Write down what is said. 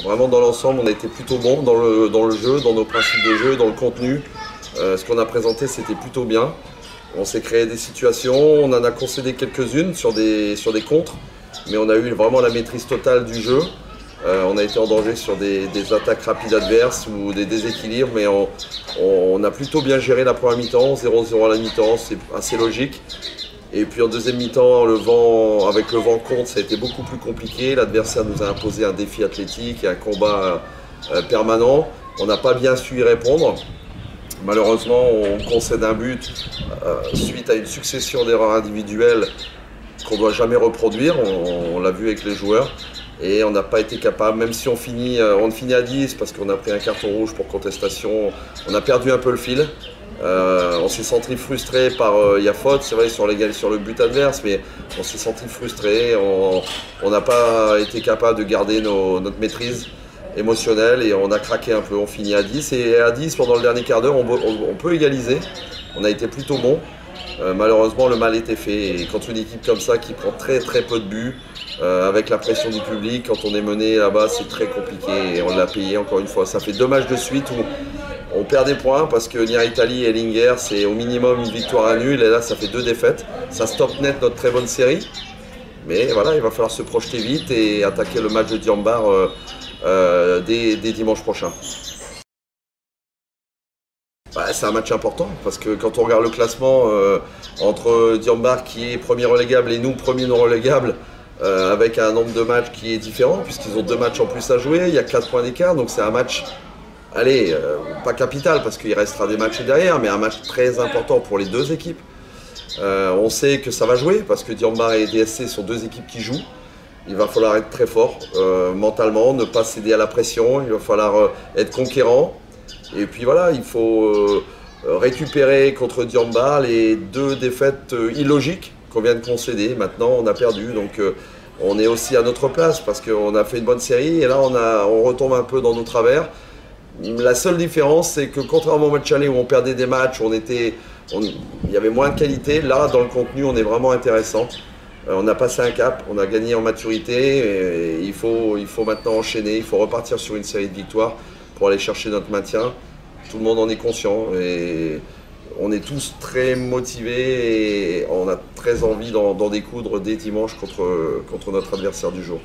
Vraiment dans l'ensemble, on a été plutôt bon dans le jeu, dans nos principes de jeu, dans le contenu. Ce qu'on a présenté, c'était plutôt bien. On s'est créé des situations, on en a concédé quelques-unes sur des contres, mais on a eu vraiment la maîtrise totale du jeu. On a été en danger sur des attaques rapides adverses ou des déséquilibres, mais on a plutôt bien géré la première mi-temps, 0-0 à la mi-temps, c'est assez logique. Et puis en deuxième mi-temps, avec le vent contre, ça a été beaucoup plus compliqué. L'adversaire nous a imposé un défi athlétique et un combat permanent. On n'a pas bien su y répondre. Malheureusement, on concède un but suite à une succession d'erreurs individuelles qu'on ne doit jamais reproduire. On l'a vu avec les joueurs. Et on n'a pas été capable, même si on finit à 10 parce qu'on a pris un carton rouge pour contestation, on a perdu un peu le fil. On s'est senti frustré par, il y a faute, c'est vrai, sur le but adverse, mais on s'est senti frustré, on n'a pas été capable de garder notre maîtrise émotionnelle et on a craqué un peu, on finit à 10. Et à 10, pendant le dernier quart d'heure, on peut égaliser, on a été plutôt bon. Malheureusement, le mal était fait et quand une équipe comme ça qui prend très très peu de buts, avec la pression du public, quand on est mené là-bas, c'est très compliqué et on l'a payé encore une fois. Ça fait 2 matchs de suite où on perd des points parce que Nier-Italie et Linger, c'est au minimum une victoire à nul et là, ça fait 2 défaites. Ça stoppe net notre très bonne série. Mais voilà, il va falloir se projeter vite et attaquer le match de Diambar dès dimanche prochain. C'est un match important parce que quand on regarde le classement entre Diambar qui est premier relégable et nous premier non relégable, avec un nombre de matchs qui est différent puisqu'ils ont 2 matchs en plus à jouer, il y a 4 points d'écart, donc c'est un match, allez, pas capital parce qu'il restera des matchs derrière, mais un match très important pour les 2 équipes. On sait que ça va jouer parce que Diambar et DSC sont 2 équipes qui jouent. Il va falloir être très fort mentalement, ne pas céder à la pression, il va falloir être conquérant. Et puis voilà, il faut récupérer contre Diambar les 2 défaites illogiques qu'on vient de concéder. Maintenant, on a perdu, donc on est aussi à notre place parce qu'on a fait une bonne série et là, on retombe un peu dans nos travers. La seule différence, c'est que contrairement au match aller où on perdait des matchs, il y avait moins de qualité. Là, dans le contenu, on est vraiment intéressant. On a passé un cap, on a gagné en maturité et il faut maintenant enchaîner, il faut repartir sur une série de victoires pour aller chercher notre maintien. Tout le monde en est conscient et on est tous très motivés et on a très envie d'en découdre dès dimanche contre notre adversaire du jour.